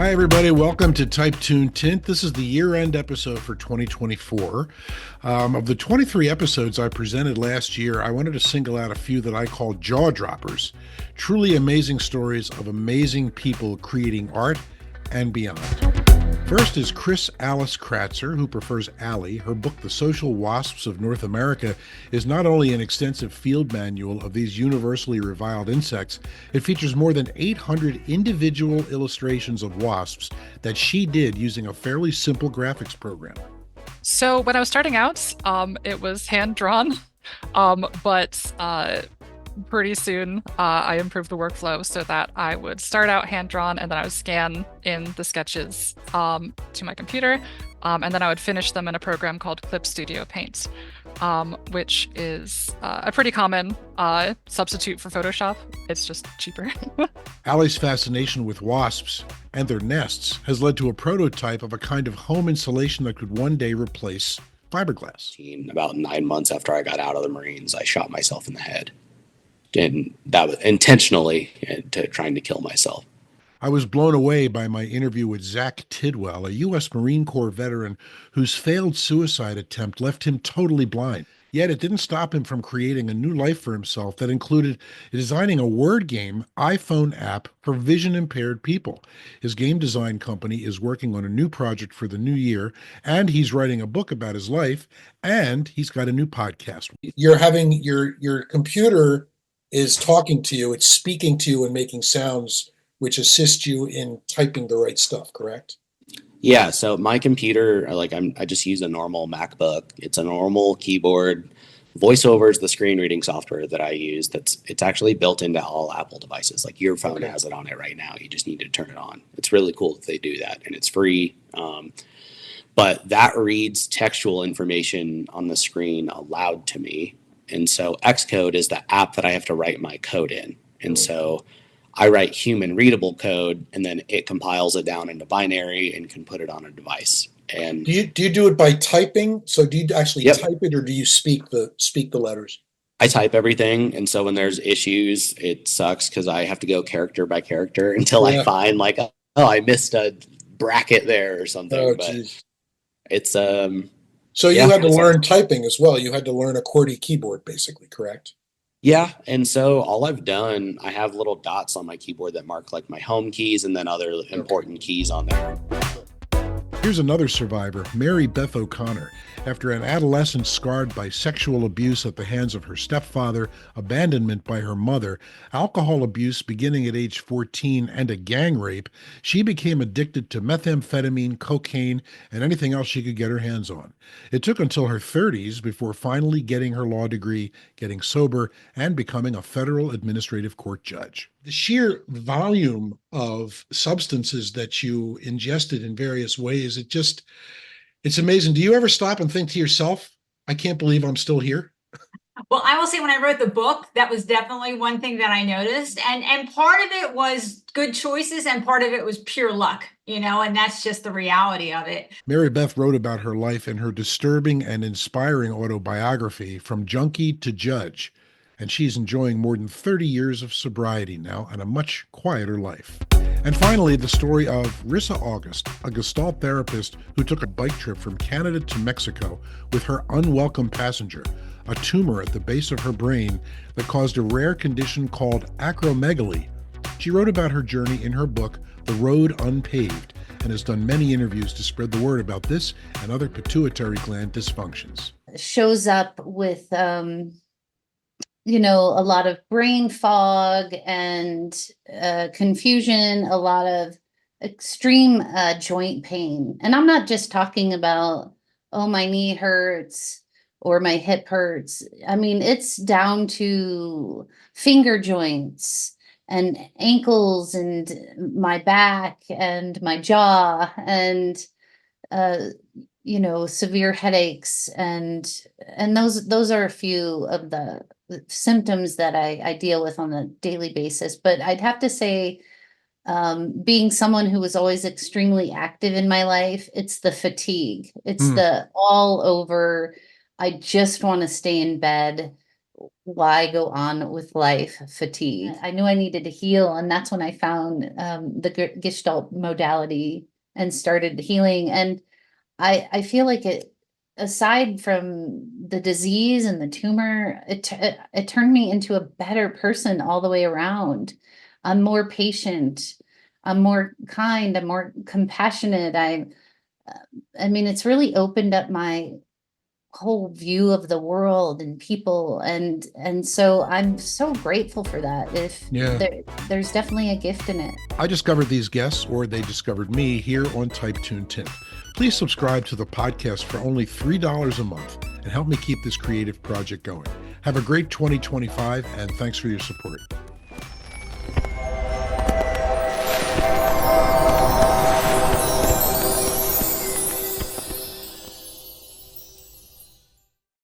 Hi, everybody. Welcome to Type Tune Tint. This is the year-end episode for 2024. Of the 23 episodes I presented last year, I wanted to single out a few that I call jaw droppers. Truly amazing stories of amazing people creating art and beyond. First is Alice Kratzer, who prefers Allie. Her book, The Social Wasps of North America, is not only an extensive field manual of these universally reviled insects, it features more than 800 individual illustrations of wasps that she did using a fairly simple graphics program. So when I was starting out, it was hand drawn, but pretty soon I improved the workflow so that I would start out hand drawn and then I would scan in the sketches to my computer, and then I would finish them in a program called Clip Studio Paint, which is a pretty common substitute for Photoshop. It's just cheaper. Allie's fascination with wasps and their nests has led to a prototype of a kind of home insulation that could one day replace fiberglass. About 9 months after I got out of the Marines, I shot myself in the head. And that was intentionally trying to kill myself. I was blown away by my interview with Zach Tidwell, a U.S. Marine Corps veteran whose failed suicide attempt left him totally blind. Yet it didn't stop him from creating a new life for himself that included designing a word game iPhone app for vision impaired people. His game design company is working on a new project for the new year, and he's writing a book about his life, and he's got a new podcast. You're having your computer is talking to you, it's speaking to you and making sounds which assist you in typing the right stuff, correct? Yeah, so my computer, I just use a normal MacBook. It's a normal keyboard. VoiceOver is the screen reading software that I use. It's actually built into all Apple devices. Like your phone has it on it right now. You just need to turn it on. It's really cool that they do that, and it's free. But that reads textual information on the screen aloud to me. And so Xcode is the app that I have to write my code in. And so I write human readable code, and then it compiles it down into binary and can put it on a device. And do you do it by typing? So do you actually type it, or do you speak the letters? I type everything, and so when there's issues, it sucks because I have to go character by character until I find I missed a bracket there or something. Oh, but geez. It's So you had to learn typing as well. You had to learn a QWERTY keyboard, basically, correct? Yeah, and so all I've done, I have little dots on my keyboard that mark like my home keys and then other important keys on there. Here's another survivor, Mary Beth O'Connor. After an adolescence scarred by sexual abuse at the hands of her stepfather, abandonment by her mother, alcohol abuse beginning at age 14, and a gang rape, she became addicted to methamphetamine, cocaine, and anything else she could get her hands on. It took until her 30s before finally getting her law degree, getting sober, and becoming a federal administrative court judge. The sheer volume of substances that you ingested in various ways, it's amazing. Do you ever stop and think to yourself, I can't believe I'm still here? Well, I will say when I wrote the book, that was definitely one thing that I noticed. And part of it was good choices and part of it was pure luck, and that's just the reality of it. Mary Beth wrote about her life in her disturbing and inspiring autobiography, From Junkie to Judge. And she's enjoying more than 30 years of sobriety now and a much quieter life. And finally, the story of Risa August, a Gestalt therapist who took a bike trip from Canada to Mexico with her unwelcome passenger, a tumor at the base of her brain that caused a rare condition called acromegaly. She wrote about her journey in her book, The Road Unpaved, and has done many interviews to spread the word about this and other pituitary gland dysfunctions. Shows up with a lot of brain fog and confusion, a lot of extreme joint pain. And I'm not just talking about, my knee hurts or my hip hurts. I mean, it's down to finger joints and ankles and my back and my jaw and, severe headaches. And those are a few of the symptoms that I deal with on a daily basis. But I'd have to say, being someone who was always extremely active in my life, it's the fatigue. It's the all over, I just want to stay in bed why go on with life fatigue. I knew I needed to heal, and that's when I found the Gestalt modality and started healing. And I feel like it, aside from the disease and the tumor, it turned me into a better person all the way around. I'm more patient. I'm more kind. I'm more compassionate. I mean, it's really opened up my whole view of the world and people, and so I'm so grateful for that. If there's definitely a gift in it. I discovered these guests, or they discovered me, here on Type Tune Tint. Please subscribe to the podcast for only $3 a month and help me keep this creative project going. Have a great 2025, and thanks for your support.